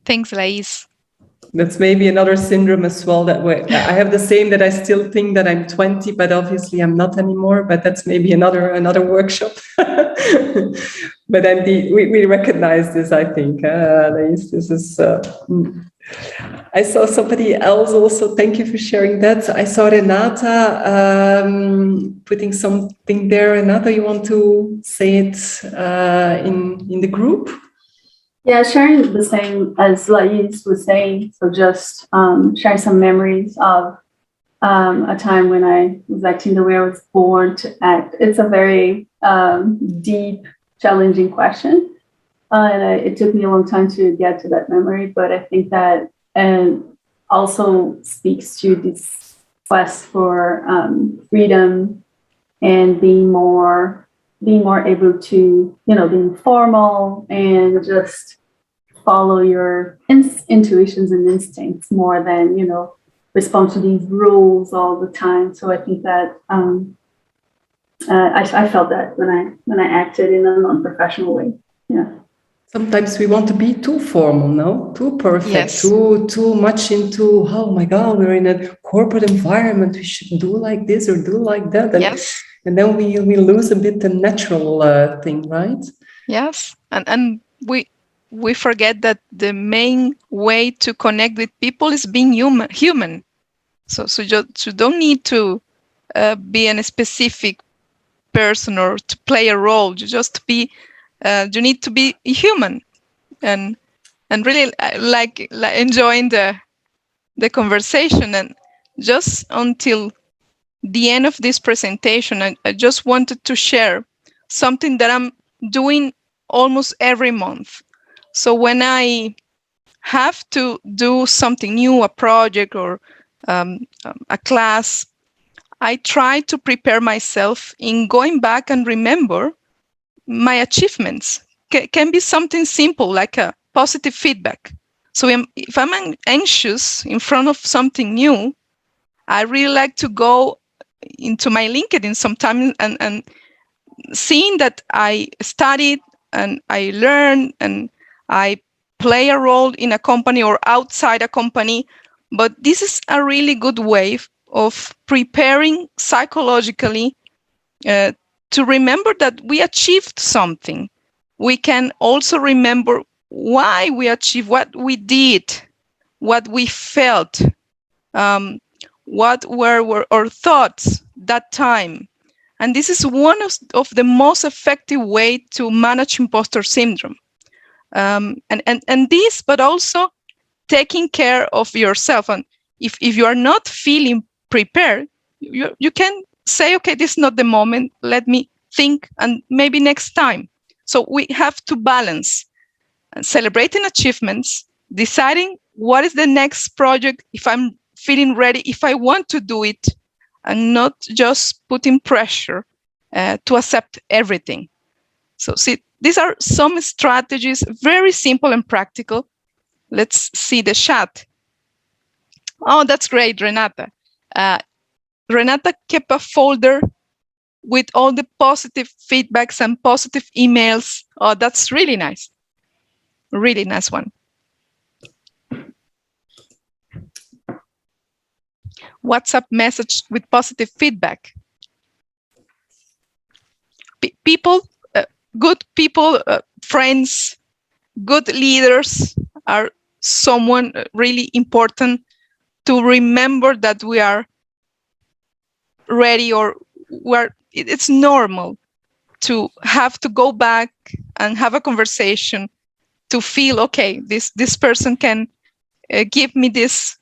Thanks, Lais. That's maybe another syndrome as well. That way, I have the same, that I still think that I'm 20, but obviously I'm not anymore. But that's maybe another workshop. But we recognize this, I think. This is. I saw somebody else also. Thank you for sharing that. I saw Renata putting something there. Renata, you want to say it in the group? Yeah, sharing the same as Lais was saying. So just sharing some memories of a time when I was acting the way I was born to act. It's a very deep, challenging question. And it took me a long time to get to that memory, but I think that also speaks to this quest for freedom and being more able to, be informal and just follow your intuitions and instincts more than, you know, respond to these rules all the time. So I think that I felt that when I acted in a non-professional way. Yeah. Sometimes we want to be too formal, no? Too perfect, Yes. too much into, oh my God, we're in a corporate environment. We should do like this or do like that. And, Yes. and then we lose a bit the natural thing, right? Yes. And we forget that the main way to connect with people is being human. So you don't need to be a specific person or to play a role. You need to be human, and really like enjoying the conversation. And just until the end of this presentation, I just wanted to share something that I'm doing almost every month. So when I have to do something new, a project or a class, I try to prepare myself in going back and remember my achievements. Can be something simple like a positive feedback. So if I'm anxious in front of something new, I really like to go into my LinkedIn sometime and seeing that I studied and I learned and I play a role in a company or outside a company. But this is a really good way of preparing psychologically to remember that we achieved something. We can also remember why we achieved, what we did, what we felt, what were our thoughts that time. And this is one of the most effective way to manage imposter syndrome. And this, but also taking care of yourself. And if you are not feeling prepared, you can say, okay, this is not the moment. Let me think, and maybe next time. So we have to balance celebrating achievements, deciding what is the next project, if I'm feeling ready, if I want to do it, and not just putting pressure to accept everything. So see, these are some strategies, very simple and practical. Let's see the chat. Oh, that's great, Renata. Renata kept a folder with all the positive feedbacks and positive emails. Oh, that's really nice. Really nice one. WhatsApp message with positive feedback. People, good people, friends, good leaders are someone really important to remember that we are ready, or it's normal to have to go back and have a conversation to feel, okay, this person can give me this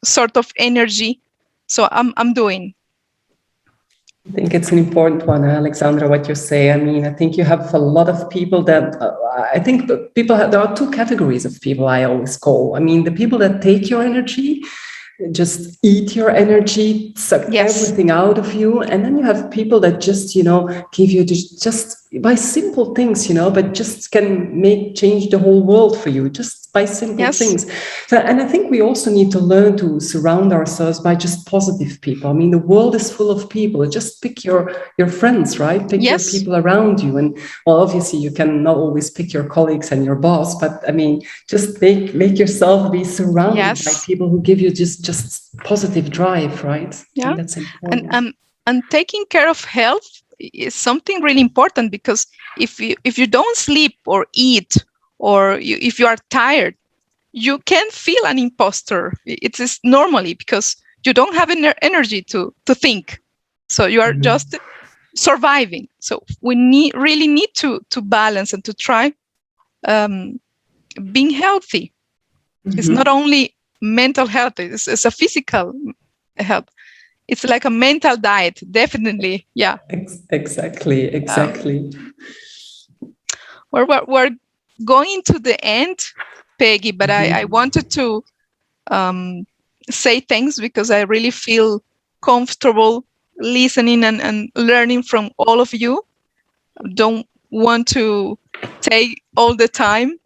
sort of energy. So I'm doing. I think it's an important one, Alexandra, what you say. I mean, I think you have a lot of people that, I think there are two categories of people I always call. I mean, the people that take your energy, just eat your energy, suck everything out of you. And then you have people that just, give you just by simple things, but just can change the whole world for you, just by simple things. So, and I think we also need to learn to surround ourselves by just positive people. I mean, the world is full of people. Just pick your friends, right? Pick your people around you. And well, obviously you can not always pick your colleagues and your boss, but I mean, just make yourself be surrounded by people who give you just positive drive, right? Yeah. That's important. And taking care of health is something really important, because if you don't sleep or eat, or if you are tired, you can feel an imposter. It is normally because you don't have energy to think. So you are just surviving. So we really need to balance and to try being healthy. It's not only mental health, it's a physical health. It's like a mental diet, definitely. Yeah. Exactly. We're going to the end, Peggy, but I wanted to say thanks, because I really feel comfortable listening and learning from all of you. Don't want to take all the time.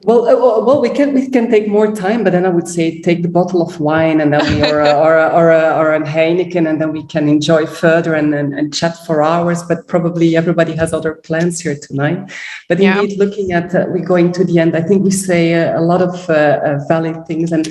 Well, we can take more time, but then I would say take the bottle of wine and then or a Heineken, and then we can enjoy further and chat for hours. But probably everybody has other plans here tonight. But indeed, looking at we're going to the end. I think we say a lot of valid things, and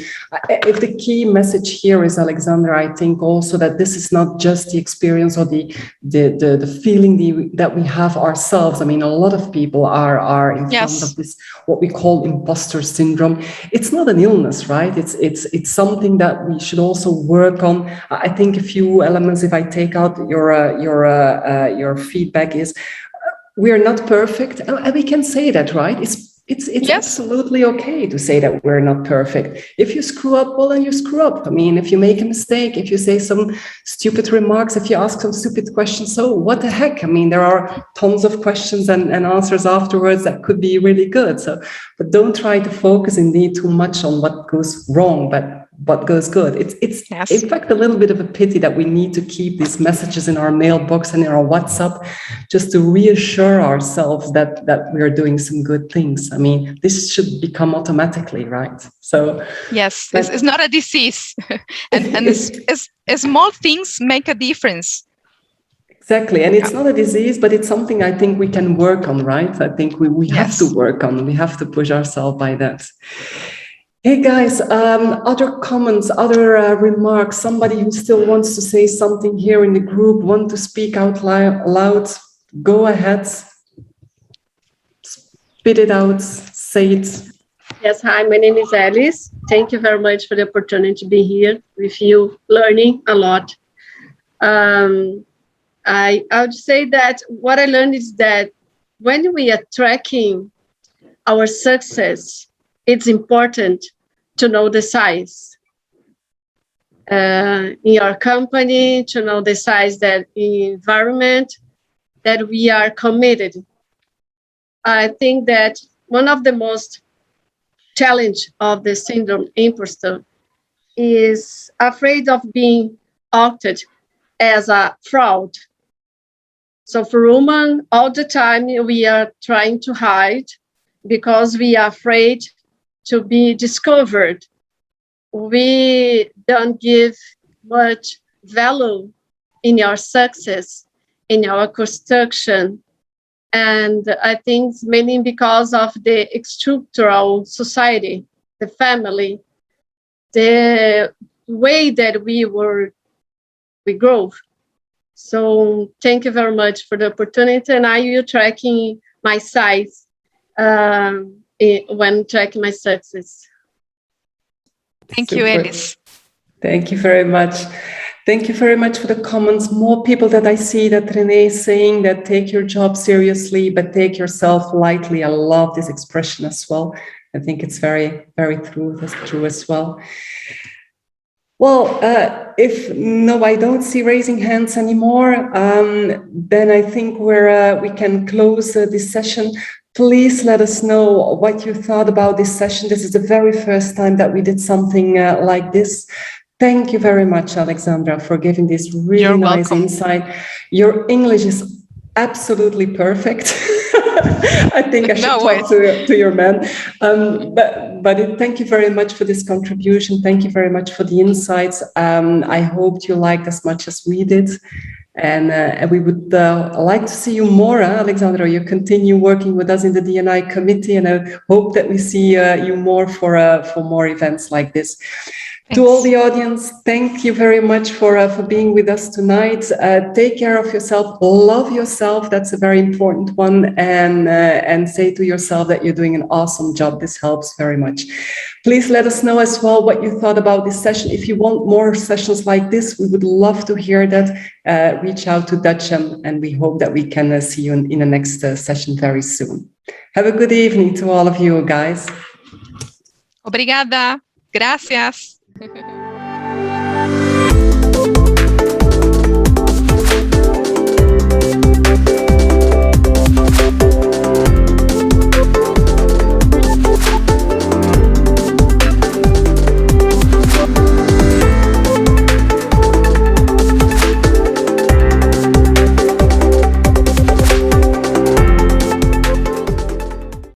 if the key message here is, Alexandra, I think also that this is not just the experience or the feeling that we have ourselves. I mean, a lot of people are in front of this what we call imposter syndrome. It's not an illness, right? It's something that we should also work on. I think a few elements, if I take out your feedback, is we're not perfect, and we can say that, right? It's absolutely okay to say that we're not perfect. If you screw up, well, then you screw up. I mean, if you make a mistake, if you say some stupid remarks, if you ask some stupid questions, so what the heck? I mean, there are tons of questions and answers afterwards that could be really good. So, but don't try to focus indeed too much on what goes wrong, but what goes good. It's in fact a little bit of a pity that we need to keep these messages in our mailbox and in our WhatsApp just to reassure ourselves that we are doing some good things. I mean, this should become automatically, right? So yes, it's not a disease, and small things make a difference. Exactly, and it's not a disease, but it's something I think we can work on, right? I think we have to work on. We have to push ourselves by that. Hey guys, other comments, other remarks, somebody who still wants to say something here in the group, want to speak out loud, go ahead, spit it out, say it. Yes, hi, my name is Alice. Thank you very much for the opportunity to be here with you, learning a lot. I would say that what I learned is that when we are tracking our success, it's important to know the size in your company, to know the size that in environment that we are committed. I think that one of the most challenge of the syndrome imposter is afraid of being outed as a fraud. So for women, all the time we are trying to hide because we are afraid to be discovered. We don't give much value in our success, in our construction. And I think it's mainly because of the structural society, the family, the way that we grow. So thank you very much for the opportunity. And I will tracking my size when tracking my success. Thank you, Alice. Thank you very much. Thank you very much for the comments. More people that I see that Renee is saying that take your job seriously, but take yourself lightly. I love this expression as well. I think it's very, very true as well. Well, if no, I don't see raising hands anymore, then I think we can close this session. Please let us know what you thought about this session. This is the very first time that we did something like this. Thank you very much, Alexandra, for giving this really nice insight. Your English is absolutely perfect. I think I should talk to your man. But thank you very much for this contribution. Thank you very much for the insights. I hoped you liked as much as we did. And we would like to see you more, Alexandra. You continue working with us in the D&I committee, and I hope that we see you more for more events like this. Thanks. To all the audience, thank you very much for being with us tonight. Take care of yourself, love yourself. That's a very important one, and say to yourself that you're doing an awesome job. This helps very much. Please let us know as well what you thought about this session. If you want more sessions like this, we would love to hear that. Reach out to Dutcham, and we hope that we can see you in the next session very soon. Have a good evening to all of you, guys. Obrigada. Gracias.